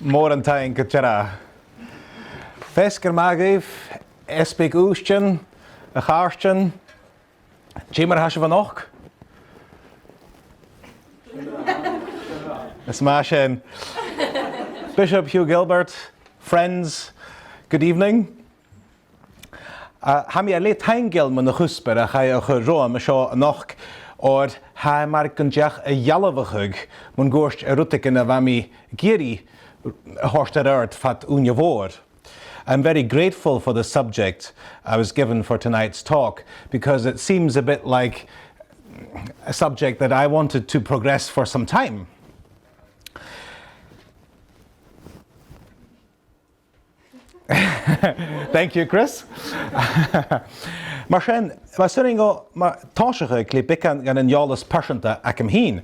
Morantain Kachara. Fesker Magiv, Espik Oostjen, a Harstjen, Jimmer Hashvanoch. Smashin. Bishop Hugh Gilbert, friends, good evening. Hami a le taingil man na chusper a chai a churroam a shaw a noch or ha markunjach a yalavachug mun gorst a rutikin a vami giri horst at earth fat unyavor. I'm very grateful for the subject I was given for tonight's talk because it seems a bit like a subject that I wanted to progress for some time. Thank you, Chris. Marchen, was sy'n go tosige klipikan gan een jalas persenta akem heen.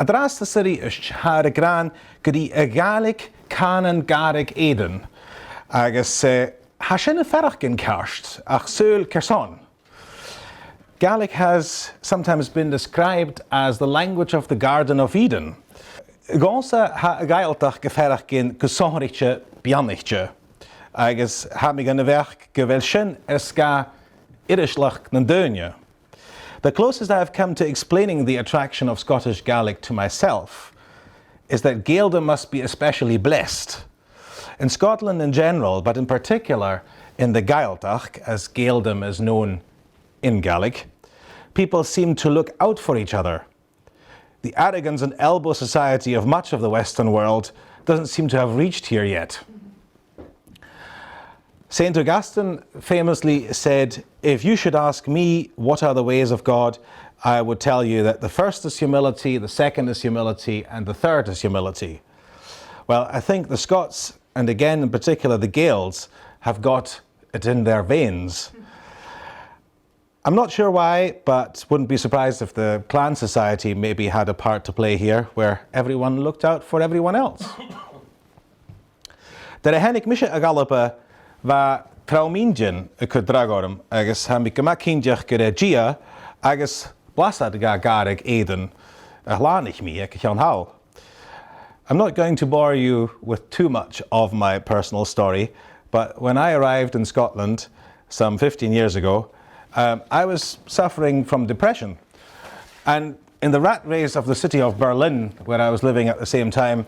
Adras de city is haar gran gedi a Gaelic canon Gaelic Eden. Agus hashin a ferachkin karst ach sul kerson. Gaelic has sometimes been described as the language of the Garden of Eden. Gonsa ha a Gaeltach geferachkin kusonriche bianichtje. Agus ha mi gan werk gewel sin ska irishlach nandonia. The closest I have come to explaining the attraction of Scottish Gaelic to myself is that Gaeldom must be especially blessed. In Scotland in general, but in particular in the Gaeltach, as Gaeldom is known in Gaelic, people seem to look out for each other. The arrogance and elbow society of much of the Western world doesn't seem to have reached here yet. St. Augustine famously said, if you should ask me what are the ways of God, I would tell you that the first is humility, the second is humility, and the third is humility. Well, I think the Scots, and again in particular the Gaels, have got it in their veins. I'm not sure why, but wouldn't be surprised if the clan society maybe had a part to play here, where everyone looked out for everyone else. Der hennig mische a galopa va traumingen a kudragorum agus ha mi gemakinjach gere gia agus blasad ga garig Eden a hlanich mi ek chan hau. I'm not going to bore you with too much of my personal story, but when I arrived in Scotland some 15 years ago, I was suffering from depression. And in the rat race of the city of Berlin, where I was living at the same time,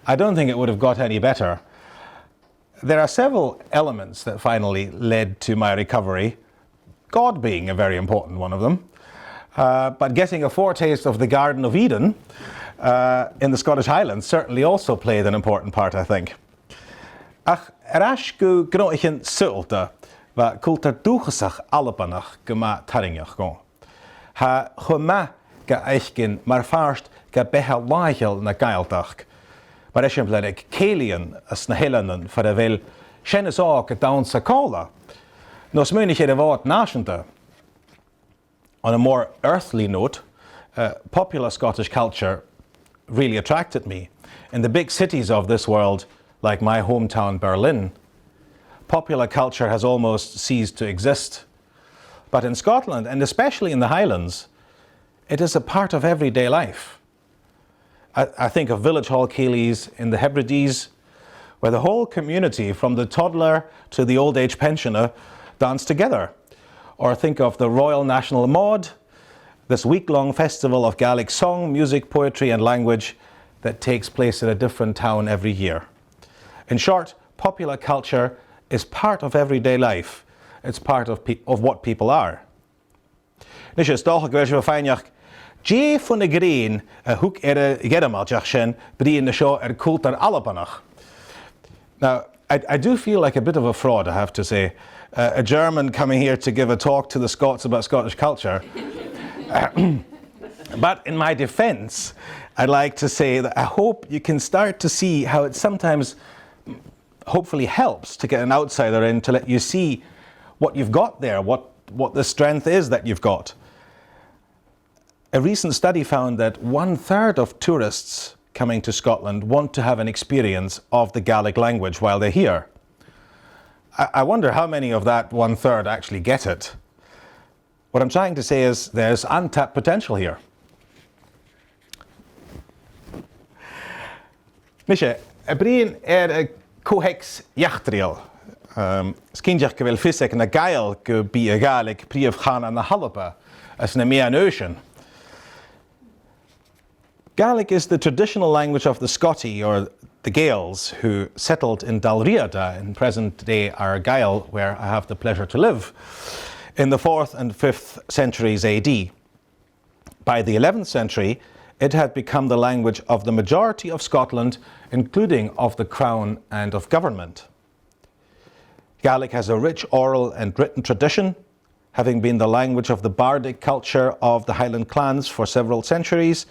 I don't think it would have got any better. There are several elements that finally led to my recovery, God being a very important one of them, but getting a foretaste of the Garden of Eden in the Scottish Highlands certainly also played an important part, I think. Ach, rasch go groichen sulta, va kulta duchesach allepanach gema taringach go. Ha chuma ga eichgin mar farst ga beha laichel na gaeltach. Maar als je blik Kalian as na Helanen for de wil schenne zaken down sa cola. Nos munich de wat nashente. On a more earthly note, popular Scottish culture really attracted me. In the big cities of this world, like my hometown Berlin, popular culture has almost ceased to exist. But in Scotland, and especially in the Highlands, it is a part of everyday life. I think of village hall ceilidhs in the Hebrides, where the whole community, from the toddler to the old age pensioner, dance together. Or think of the Royal National Maud, this week-long festival of Gaelic song, music, poetry and language that takes place in a different town every year. In short, popular culture is part of everyday life. It's part of what people are. Nisha stoch gwesha feinjach Jay von de green a hoek gedamalchach shen in the show kultar alapanach. Now, I do feel like a bit of a fraud, I have to say. A German coming here to give a talk to the Scots about Scottish culture. But in my defense, I'd like to say that I hope you can start to see how it sometimes hopefully helps to get an outsider in to let you see what you've got there, what the strength is that you've got. A recent study found that 1/3 of tourists coming to Scotland want to have an experience of the Gaelic language while they're here. I wonder how many of that 1/3 actually get it. What I'm trying to say is there's untapped potential here. Misha, Brian cohex jachtriel. Skinjach gewil fysik na gael go be a Gaelic prief gaan an na halapa as na mea an ocean. Gaelic is the traditional language of the Scotti, or the Gaels, who settled in Dalriada, in present-day Argyll, where I have the pleasure to live, in the 4th and 5th centuries AD. By the 11th century, it had become the language of the majority of Scotland, including of the Crown and of government. Gaelic has a rich oral and written tradition, having been the language of the bardic culture of the Highland clans for several centuries,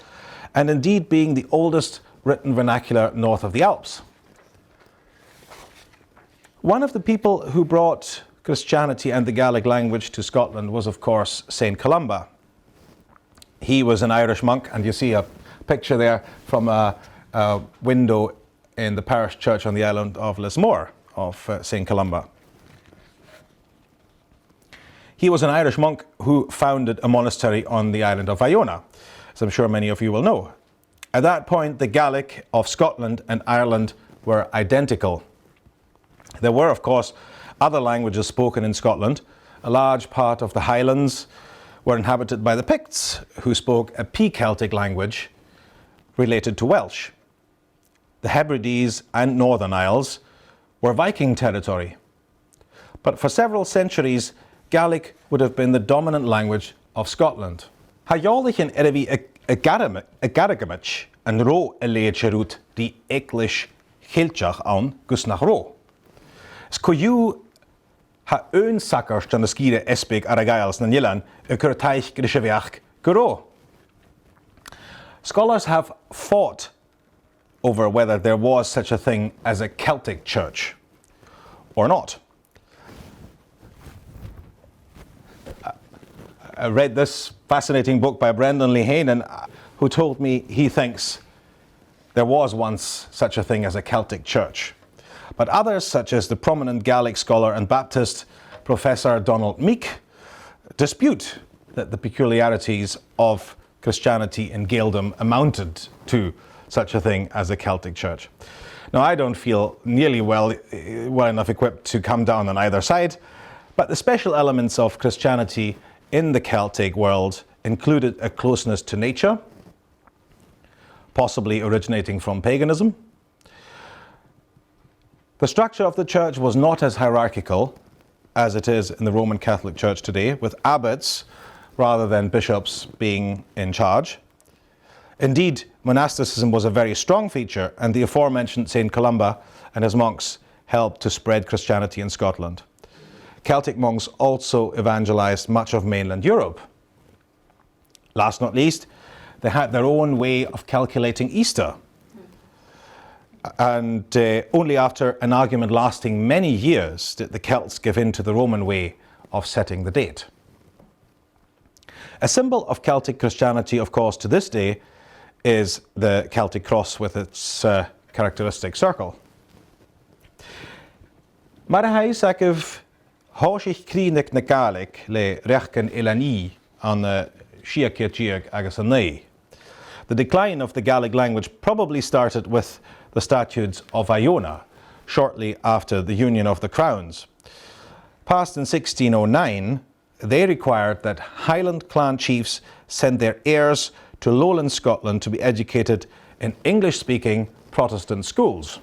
and indeed being the oldest written vernacular north of the Alps. One of the people who brought Christianity and the Gaelic language to Scotland was, of course, St. Columba. He was an Irish monk, and you see a picture there from a window in the parish church on the island of Lismore of St. Columba. He was an Irish monk who founded a monastery on the island of Iona, as I'm sure many of you will know. At that point, the Gaelic of Scotland and Ireland were identical. There were, of course, other languages spoken in Scotland. A large part of the Highlands were inhabited by the Picts, who spoke a P-Celtic language related to Welsh. The Hebrides and Northern Isles were Viking territory. But for several centuries, Gaelic would have been the dominant language of Scotland. Gàidhlig in Erevi a Gaidhlig an ro a leidserút die Eiclis Caitligich an gus nach ro. Scoiú ha ön sakars an the skire espig ar a gaels na nilan a curtaich grishaviach guro. Scholars have fought over whether there was such a thing as a Celtic church or not. I read this fascinating book by Brendan Lehanen, who told me he thinks there was once such a thing as a Celtic church. But others, such as the prominent Gaelic scholar and Baptist Professor Donald Meek, dispute that the peculiarities of Christianity in Gaeldom amounted to such a thing as a Celtic church. Now, I don't feel nearly well enough equipped to come down on either side, but the special elements of Christianity in the Celtic world included a closeness to nature, possibly originating from paganism. The structure of the church was not as hierarchical as it is in the Roman Catholic Church today, with abbots rather than bishops being in charge. Indeed, monasticism was a very strong feature, and the aforementioned St. Columba and his monks helped to spread Christianity in Scotland. Celtic monks also evangelized much of mainland Europe. Last not least, they had their own way of calculating Easter. And only after an argument lasting many years did the Celts give in to the Roman way of setting the date. A symbol of Celtic Christianity, of course, to this day is the Celtic cross with its characteristic circle. Marahais akiv Hoshich Krinik na Gaelic le Rechken Elani an Shiakirchiag agus Anei. The decline of the Gaelic language probably started with the Statutes of Iona, shortly after the union of the crowns. Passed in 1609, they required that Highland clan chiefs send their heirs to lowland Scotland to be educated in English-speaking Protestant schools.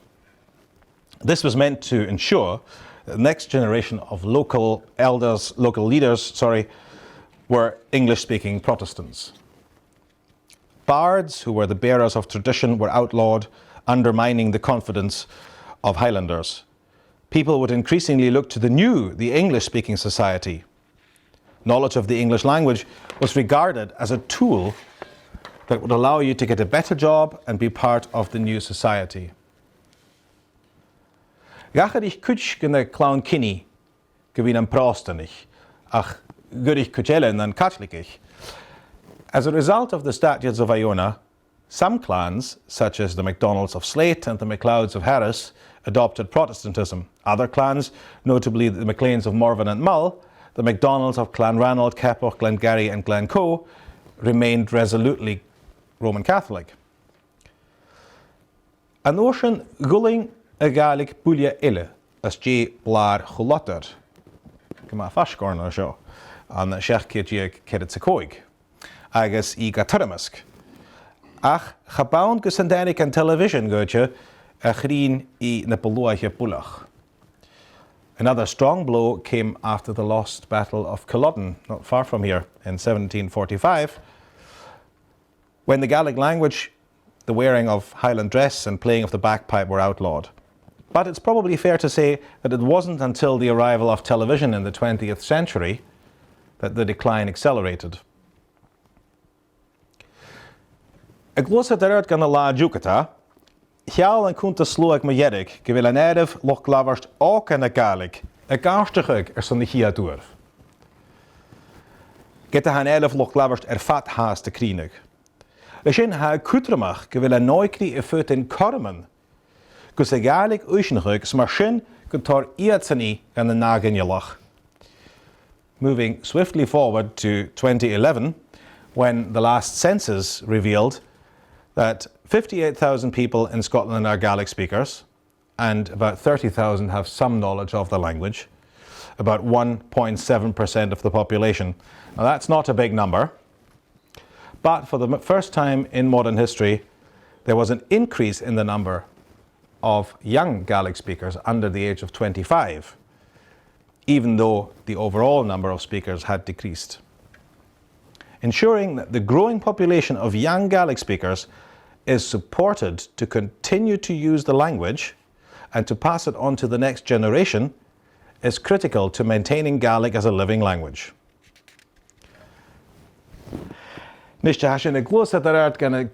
This was meant to ensure that the next generation of local leaders, were English-speaking Protestants. Bards, who were the bearers of tradition, were outlawed, undermining the confidence of Highlanders. People would increasingly look to the English-speaking society. Knowledge of the English language was regarded as a tool that would allow you to get a better job and be part of the new society. Gàidhlig kuch gna clown kinny, gewin am prostanich, ach gurich kuchelen and Caitligich. As a result of the Statutes of Iona, some clans, such as the MacDonalds of Slate and the MacLeods of Harris, adopted Protestantism. Other clans, notably the MacLeans of Morven and Mull, the MacDonalds of Clanranald, Keppoch, Glengarry and Glencoe, remained resolutely Roman Catholic. An ocean gulling a Gaelic bulia ille, as J. Blar chulatter. Gama fashgorna seo, an sheachkirtiag kerit secoig, agus I gaturamask. Ach, chabaun gusandanik an television goetje, a chreen I nepoluache bulach. Another strong blow came after the lost Battle of Culloden, not far from here, in 1745, when the Gaelic language, the wearing of Highland dress and playing of the bagpipe were outlawed. But it's probably fair to say that it wasn't until the arrival of television in the 20th century that the decline accelerated. A glosa derert gan a la Jukata, Chial an cúnta slúag ma dheireg go bhfuil an éirih loch labhart áca na Gaelic a gáisteach san na chia dúir. Geta an éirih loch labhart fat haas de críneach. Le sin ha cútramach go bhfuil an náicrí fut in Comann, gus a Gaelic uisneach mar sin go tar iad saní gan na nágannealach. Moving swiftly forward to 2011, when the last census revealed that 58,000 people in Scotland are Gaelic speakers, and about 30,000 have some knowledge of the language, about 1.7% of the population. Now that's not a big number, but for the first time in modern history, there was an increase in the number of young Gaelic speakers under the age of 25, even though the overall number of speakers had decreased. Ensuring that the growing population of young Gaelic speakers is supported to continue to use the language and to pass it on to the next generation is critical to maintaining Gaelic as a living language. Nishtá sin a glósa darart gan a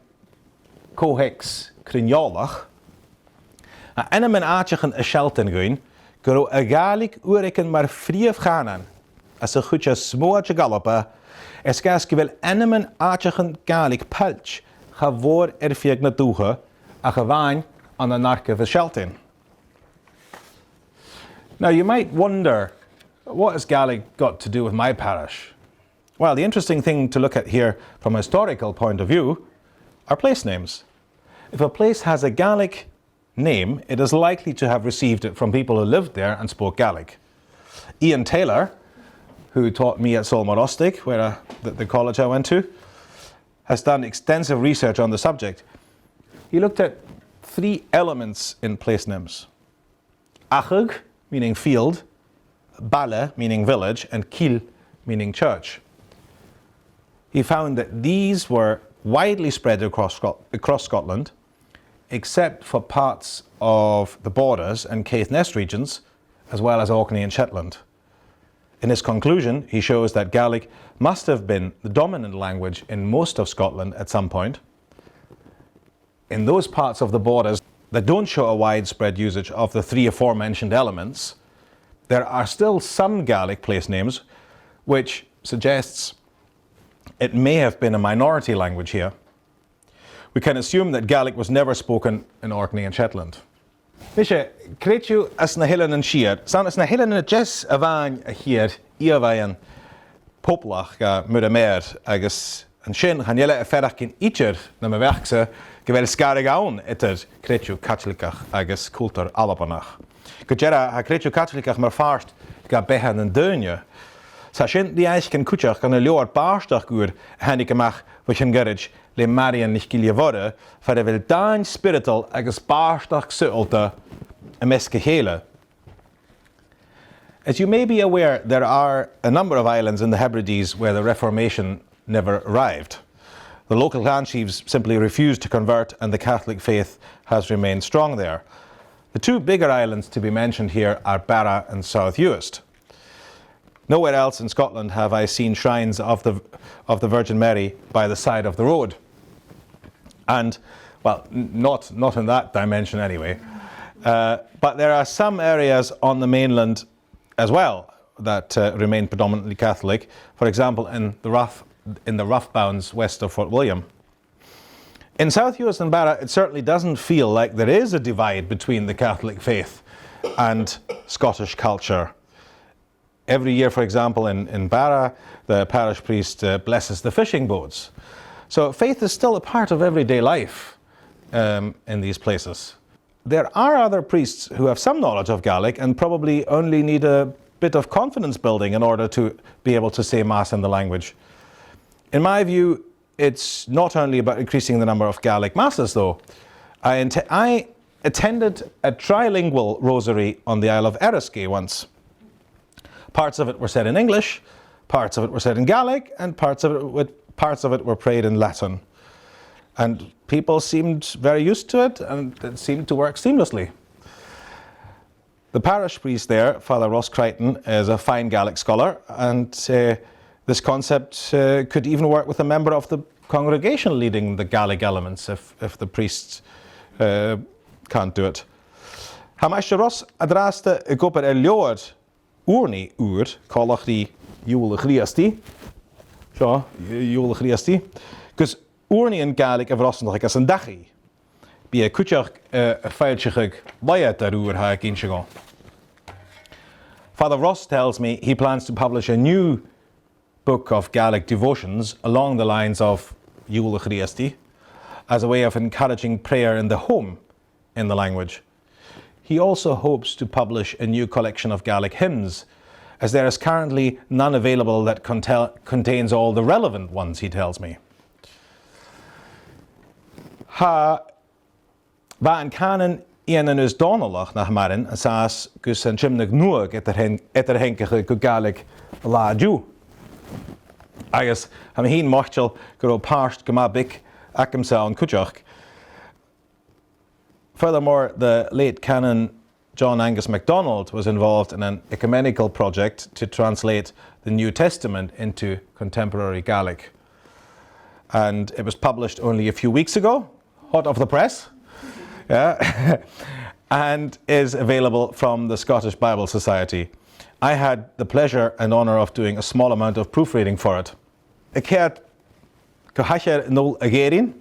cóhex crinneolach, a enam an áiteachan a sealtain goin, go a Gaelic uiricin mar fríomh chanan as a chutja smóid a galapa, is gas go bhfuil enam an áiteachan Gaelic pelch cha bhór fiag na dúcha a cha bhain an a narca a sealtain. Now you might wonder, what has Gaelic got to do with my parish? Well, the interesting thing to look at here from a historical point of view are place names. If a place has a Gaelic name, it is likely to have received it from people who lived there and spoke Gaelic. Ian Taylor, who taught me at Solmarostig, where the college I went to, has done extensive research on the subject. He looked at 3 elements in place names. Achug, meaning field, Bala, meaning village, and Kil, meaning church. He found that these were widely spread across Scotland, except for parts of the Borders and Caithness regions, as well as Orkney and Shetland. In his conclusion, he shows that Gaelic must have been the dominant language in most of Scotland at some point. In those parts of the Borders that don't show a widespread usage of the 3 aforementioned elements, there are still some Gaelic place names, which suggests it may have been a minority language here. We can assume that Gaelic was never spoken in Orkney and Shetland. Misha, cretu as na hillen an siad, san as na hillen an jes a bhain a hiad, I a bhain poplach ga mud a mer, agus an sin chan yelle a ferach in icher na me werkse, gewel scarig aun etter cretu Caitligich agus cultur alabanach. Gujera ha cretu Caitligich mar farst ga behan an deunje. Sa sin die eich kan kutjach kan a leor baarstach guur handig amach wach an gerrig le Marian nicht gilje worden, for wil dain spiritual agus baarstach sulte a meske hele. As you may be aware, there are a number of islands in the Hebrides where the Reformation never arrived. The local clan chiefs simply refused to convert, and the Catholic faith has remained strong there. The 2 bigger islands to be mentioned here are Barra and South Uist. Nowhere else in Scotland have I seen shrines of the Virgin Mary by the side of the road. And, well, not in that dimension anyway. But there are some areas on the mainland as well that remain predominantly Catholic. For example, in the rough bounds west of Fort William. In South Uist and Barra, it certainly doesn't feel like there is a divide between the Catholic faith and Scottish culture. Every year, for example, in Barra, the parish priest blesses the fishing boats. So faith is still a part of everyday life in these places. there are other priests who have some knowledge of Gaelic and probably only need a bit of confidence building in order to be able to say Mass in the language. In my view, it's not only about increasing the number of Gaelic Masses, though. I attended a trilingual rosary on the Isle of Eriskay once. Parts of it were said in English, parts of it were said in Gaelic, and parts of it were prayed in Latin. And people seemed very used to it, and it seemed to work seamlessly. The parish priest there, Father Ross Crichton, is a fine Gaelic scholar, and this concept could even work with a member of the congregation leading the Gaelic elements if the priests can't do it. Ha Maestre Ross adraste y goper leor úrni úr, callach di h-Eaglaise. Sure, h-Eaglaise. Because úrni in Gaelic of Rossendach as an dachi. Be a kutjach a feilchig bayat darúr ha ginchigo. Father Ross tells me he plans to publish a new book of Gaelic devotions along the lines of h-Eaglaise as a way of encouraging prayer in the home in the language. He also hopes to publish a new collection of Gaelic hymns, as there is currently none available that contains all the relevant ones, he tells me. Va an canon Ian is Donalach nach Marin, asas gus an chimnag nuag etter henkige go Gaelic la ju. Agus, ham heen mochtel go parsht gemabik akimsa an kutjach. Furthermore, the late Canon John Angus MacDonald was involved in an ecumenical project to translate the New Testament into contemporary Gaelic. And it was published only a few weeks ago, hot off the press, yeah, and is available from the Scottish Bible Society. I had the pleasure and honour of doing a small amount of proofreading for it. Ik had gehacher nul agerin.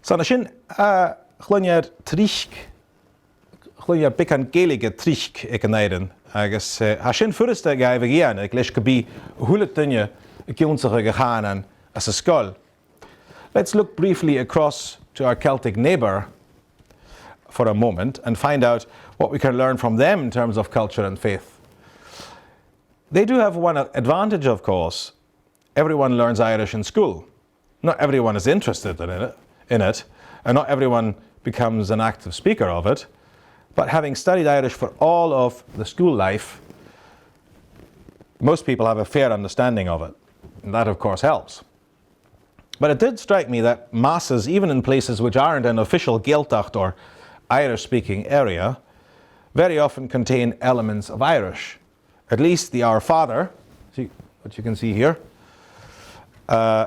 Sanashin glunjar trisk, glunjar bikan Gaelige trisk ekenaiden. Agus hashin furste gaive gian. Ik lees kabi huletunje kionsige geganen as a skull. Let's look briefly across to our Celtic neighbour for a moment and find out what we can learn from them in terms of culture and faith. They do have one advantage, of course. Everyone learns Irish in school. Not everyone is interested in it, and not everyone becomes an active speaker of it. But having studied Irish for all of the school life, most people have a fair understanding of it. And that, of course, helps. But it did strike me that masses, even in places which aren't an official Gaeltacht or Irish-speaking area, very often contain elements of Irish. At least the Our Father, see what you can see here.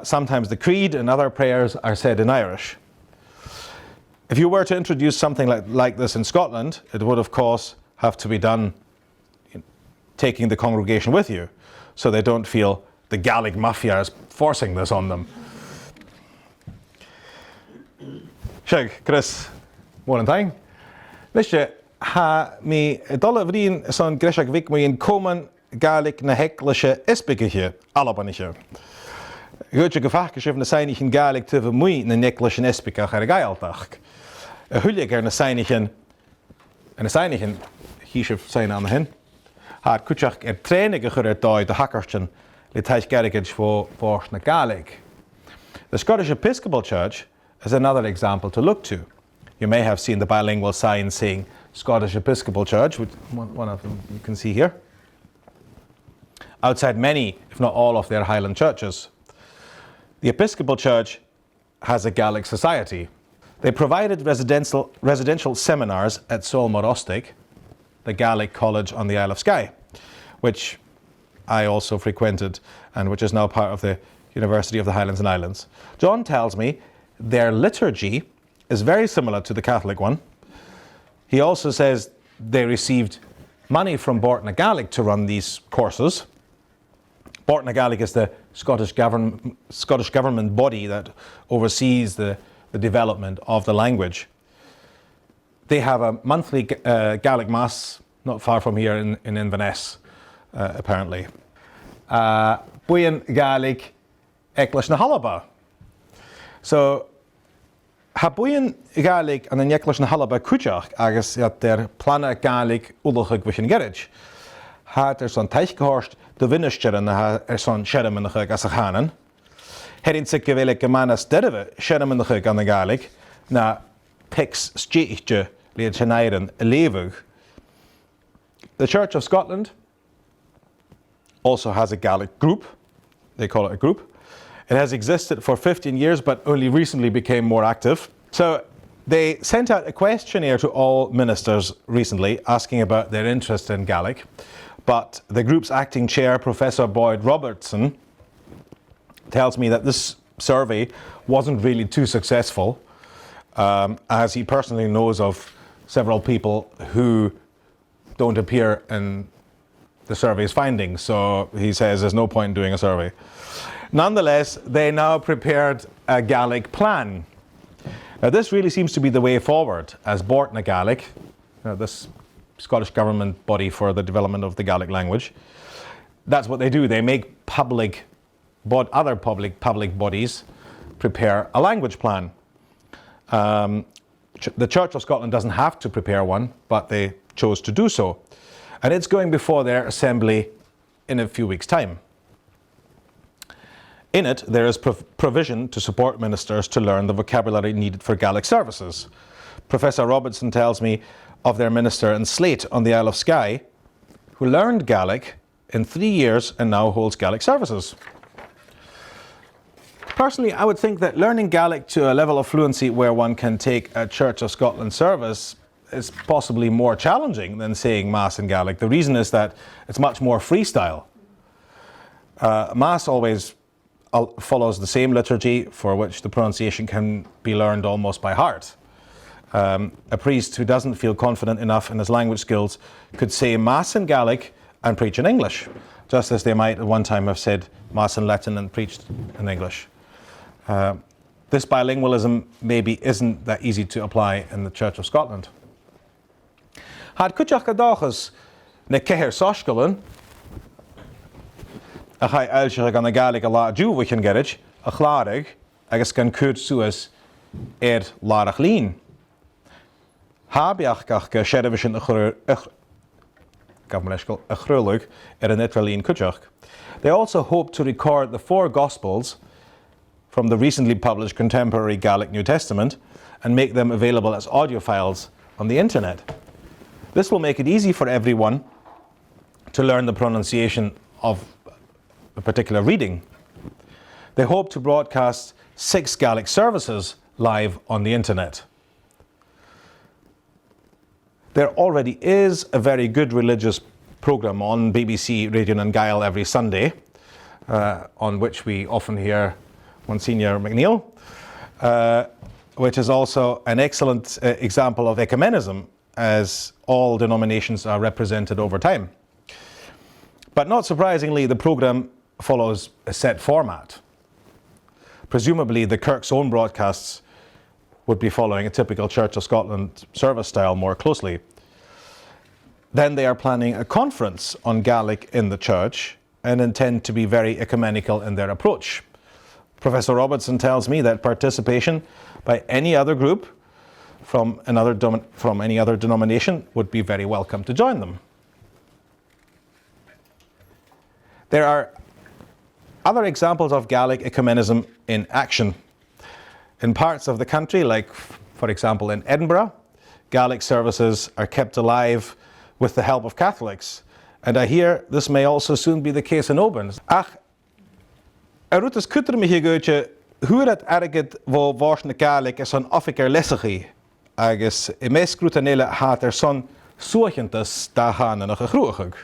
Sometimes the Creed and other prayers are said in Irish. If you were to introduce something like this in Scotland, it would of course have to be done taking the congregation with you, so they don't feel the Gaelic mafia is forcing this on them. Sheg, Chris, one thing. Listje, ha mi dolle vriend son greshak wik me in Comann Gaelic na heklische Espikige, Alabaniche. Goedje gevaar geschreven zijn in Gaelic te vermoeien in de neklische Espika gaan Gaeltach. Hulje er na seinigen en de seinigen hier zijn aan hen. Haar kutjach trainen gered door de hakkertjen Caitligich Gaidhlig voor na Gaelic. The Scottish Episcopal Church is another example to look to. You may have seen the bilingual sign saying Scottish Episcopal Church, which one of them you can see here, outside many, if not all, of their Highland churches. The Episcopal Church has a Gaelic society. They provided residential seminars at Solmorostig, the Gaelic college on the Isle of Skye, which I also frequented and which is now part of the University of the Highlands and Islands. John tells me their liturgy is very similar to the Catholic one. He also says they received money from Bortna Gaelic to run these courses. Bortna Gaelic is the Scottish government body that oversees the development of the language. They have a monthly Gaelic Mass not far from here in Inverness, apparently. Buin Gaelic Eklish na Halaba. So, Habuin Gaelic an an Jeklas na Halaba Kuchach, agus der Plana Gaelic Ulachig Wishin Gerich. Hat son Teich gehorcht, de Winnesteren son Shermanachig as a Hanen. Herin sich gewählt Gemanas Derwe, Shermanachig an the Gaelic, na Pix Stèidheachadh lead Chenairen Levug. The Church of Scotland also has a Gaelic group. They call it a group. It has existed for 15 years, but only recently became more active. So they sent out a questionnaire to all ministers recently asking about their interest in Gaelic. But the group's acting chair, Professor Boyd Robertson, tells me that this survey wasn't really too successful, as he personally knows of several people who don't appear in the survey's findings. So he says there's no point in doing a survey. Nonetheless, they now prepared a Gaelic plan. Now, this really seems to be the way forward, as Bortna Gaelic, this Scottish government body for the development of the Gaelic language. That's what they do. They make other public bodies prepare a language plan. The Church of Scotland doesn't have to prepare one, but they chose to do so. And it's going before their assembly in a few weeks' time. In it, there is provision to support ministers to learn the vocabulary needed for Gaelic services. Professor Robertson tells me of their minister in Slate on the Isle of Skye, who learned Gaelic in 3 years and now holds Gaelic services. Personally, I would think that learning Gaelic to a level of fluency where one can take a Church of Scotland service is possibly more challenging than saying Mass in Gaelic. The reason is that it's much more freestyle. Mass always follows the same liturgy for which the pronunciation can be learned almost by heart. A priest who doesn't feel confident enough in his language skills could say Mass in Gaelic and preach in English, just as they might at one time have said Mass in Latin and preached in English. This bilingualism maybe isn't that easy to apply in the Church of Scotland. Had Caitligich na ceithir soscailin, a chai eilseach an na Gaelic a lá dú Wishin Gerich, a chláraigh agus gan cúd suas lárach lín. Hábeach gach go seirbhisin a chrúlug an Itralín Cuteach. They also hope to record the 4 Gospels from the recently published contemporary Gaelic New Testament and make them available as audio files on the internet. This will make it easy for everyone to learn the pronunciation of a particular reading. They hope to broadcast 6 Gaelic services live on the internet. There already is a very good religious programme on BBC Radio Nan Gael every Sunday, on which we often hear Monsignor McNeill, which is also an excellent example of ecumenism, as all denominations are represented over time. But not surprisingly, the programme follows a set format. Presumably, the Kirk's own broadcasts would be following a typical Church of Scotland service style more closely. Then they are planning a conference on Gaelic in the Church and intend to be very ecumenical in their approach. Professor Robertson tells me that participation by any other group from any other denomination would be very welcome to join them. There are other examples of Gaelic ecumenism in action. In parts of the country, like for example in Edinburgh, Gaelic services are kept alive with the help of Catholics, and I hear this may also soon be the case in Oban. Ach, rutas kutter me hier goetje, hoe dat erget wo varsne Gaelic is an officer lessigi, agus mes grutanele hat son soochentas da han en gegroegig.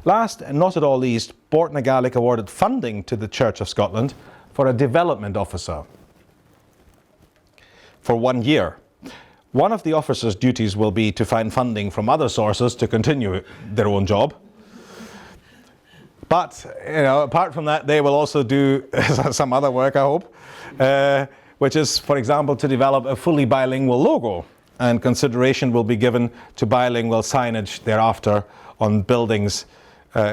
Last and not at all least, Bortna Gaelic awarded funding to the Church of Scotland for a development officer for 1 year. One of the officer's duties will be to find funding from other sources to continue their own job. But, apart from that, they will also do some other work, I hope, which is, for example, to develop a fully bilingual logo, and consideration will be given to bilingual signage thereafter on buildings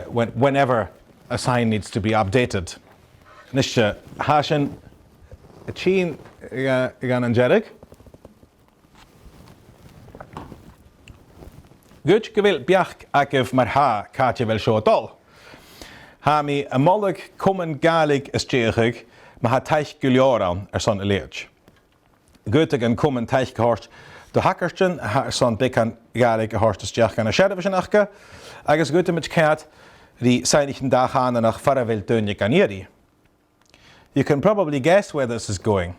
whenever a sign needs to be updated. Nisha Hashin Chin Ganan Gàidhlig. Gut gewil biach agif mar ha Caitligich vel seo dol. Ha mi a mollig Comann Gaelic is Stèidheachadh ma ha teich gulioran son leach. Gut an Comann teich gehorst de hackersten ha son bekan Gaelic gehorst steach an a Stèidheachadh agus gut mit cat die seinichen Dachan nach Faravel Dönje Ganiri. You can probably guess where this is going.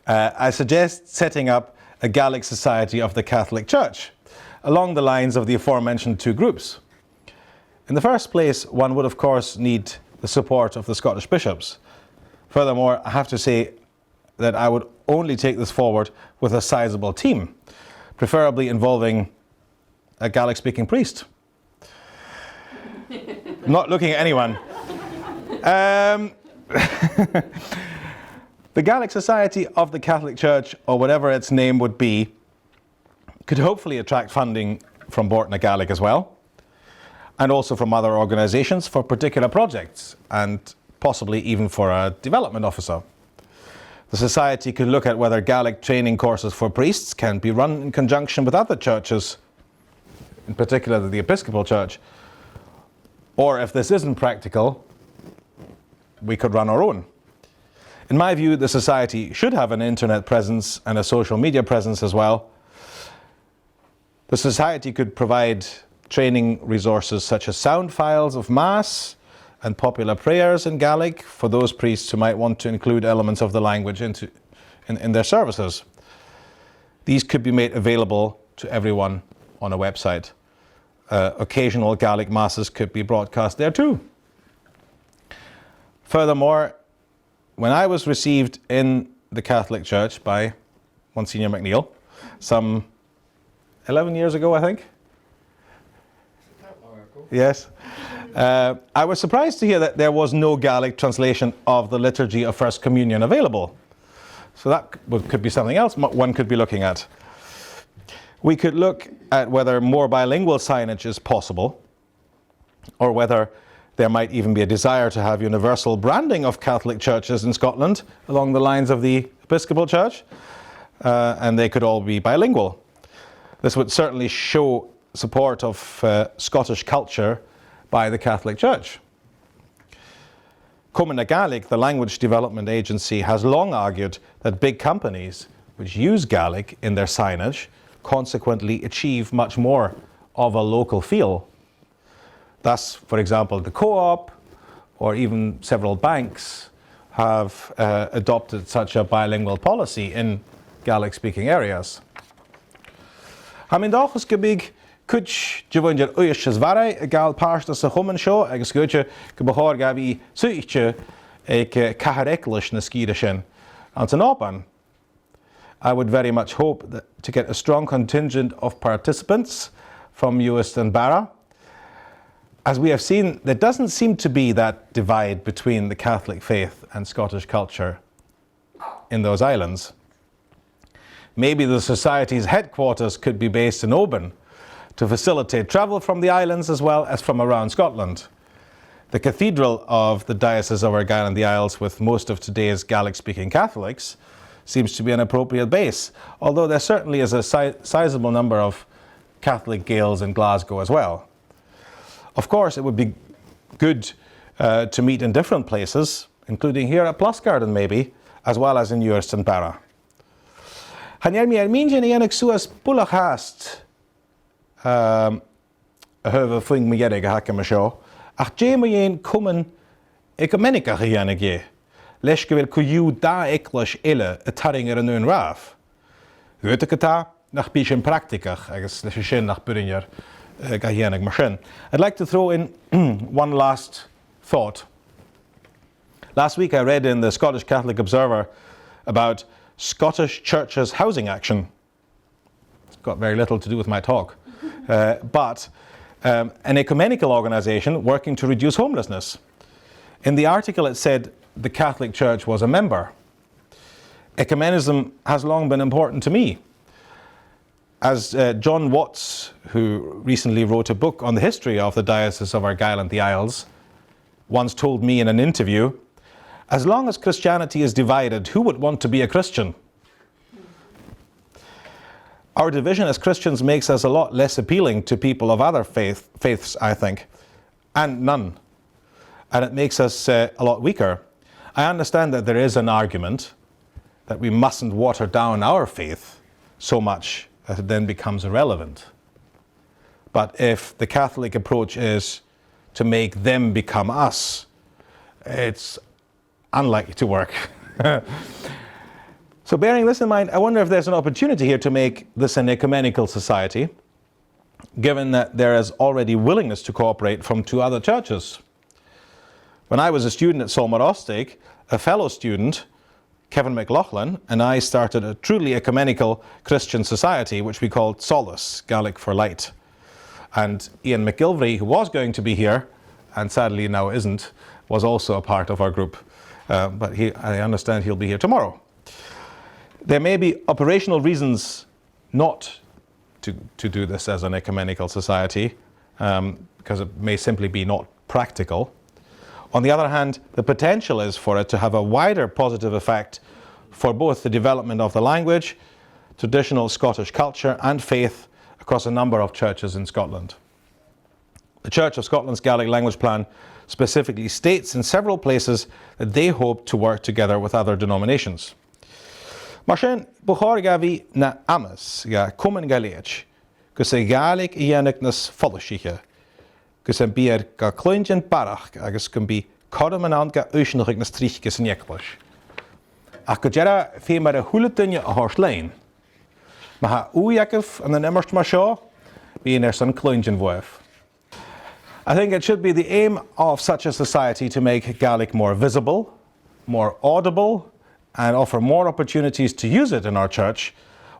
I suggest setting up a Gaelic Society of the Catholic Church, along the lines of the aforementioned two groups. In the first place, one would of course need the support of the Scottish bishops. Furthermore, I have to say that I would only take this forward with a sizable team, preferably involving a Gaelic-speaking priest. I'm not looking at anyone. The Gaelic Society of the Catholic Church, or whatever its name would be, could hopefully attract funding from Bortna Gaelic as well, and also from other organisations for particular projects, and possibly even for a development officer. The Society could look at whether Gaelic training courses for priests can be run in conjunction with other churches, in particular the Episcopal Church, or if this isn't practical, we could run our own. In my view, the Society should have an internet presence and a social media presence as well. The Society could provide training resources such as sound files of Mass and popular prayers in Gaelic for those priests who might want to include elements of the language in their services. These could be made available to everyone on a website. Occasional Gaelic Masses could be broadcast there too. Furthermore, when I was received in the Catholic Church by Monsignor McNeill, some 11 years ago, I think. Yes. I was surprised to hear that there was no Gaelic translation of the Liturgy of First Communion available. So that could be something else one could be looking at. We could look at whether more bilingual signage is possible, or whether there might even be a desire to have universal branding of Catholic churches in Scotland along the lines of the Episcopal Church, and they could all be bilingual. This would certainly show support of Scottish culture by the Catholic Church. Comann Gaelic, the language development agency, has long argued that big companies which use Gaelic in their signage consequently achieve much more of a local feel. Thus, for example, the Co-op or even several banks have adopted such a bilingual policy in Gaelic-speaking areas. Hamindachas gebig kuch jevonjer uyes varai a gal pasta sa Comann show agus goche gebahar gavi suiche ek Caitligich na skidishin and an open. I would very much hope to get a strong contingent of participants from Uist and Barra. As we have seen, there doesn't seem to be that divide between the Catholic faith and Scottish culture in those islands. Maybe the Society's headquarters could be based in Oban to facilitate travel from the islands as well as from around Scotland. The cathedral of the Diocese of Argyll and the Isles, with most of today's Gaelic-speaking Catholics, seems to be an appropriate base, although there certainly is a sizable number of Catholic Gaels in Glasgow as well. Of course, it would be good to meet in different places, including here at Plusgarden maybe, as well as in Uist and Barra. Hanneer mi minjan enig suas bulachast höve fing mi jedig hakke me sjo, ach je me jen Comann ecumenica gejenig je. Leske wil kuju da eklish ille a taringer an un raf. Hutekata nach bishin praktikach, agus leshe shin nach burinjer gajenig mashin. I'd like to throw in one last thought. Last week I read in the Scottish Catholic Observer about Scottish Churches Housing Action. It's got very little to do with my talk. But an ecumenical organisation working to reduce homelessness. In the article it said the Catholic Church was a member. Ecumenism has long been important to me. As John Watts, who recently wrote a book on the history of the Diocese of Argyll and the Isles, once told me in an interview, as long as Christianity is divided, who would want to be a Christian? Our division as Christians makes us a lot less appealing to people of other faiths, I think, and none. And it makes us a lot weaker. I understand that there is an argument that we mustn't water down our faith so much that it then becomes irrelevant. But if the Catholic approach is to make them become us, it's unlikely to work. So bearing this in mind, I wonder if there's an opportunity here to make this an ecumenical society, given that there is already willingness to cooperate from two other churches. When I was a student at Solomon Ostig, a fellow student, Kevin McLaughlin, and I started a truly ecumenical Christian society, which we called Solace, Gaelic for light. And Ian McGilvery, who was going to be here, and sadly now isn't, was also a part of our group. But I understand he'll be here tomorrow. There may be operational reasons not to do this as an ecumenical society, because it may simply be not practical. On the other hand, the potential is for it to have a wider positive effect for both the development of the language, traditional Scottish culture and faith across a number of churches in Scotland. The Church of Scotland's Gaelic language plan specifically states in several places that they hope to work together with other denominations. Mar sin buchar gavi na amas ga Comann Gaitligich, gus a Gaelic dhéanach nas folisiche, gus an bíar ga cloinjan barach agus gun bí codam an ga uisnach nas tríchgus an h-Eaglaise. Ach go dera fé mar a húla dunne a hárslein. Ma ha úiacah an immerst mar seo, bí san cloinjan bhuaibh. I think it should be the aim of such a society to make Gaelic more visible, more audible, and offer more opportunities to use it in our church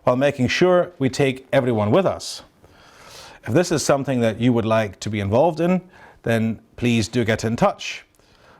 while making sure we take everyone with us. If this is something that you would like to be involved in, then please do get in touch.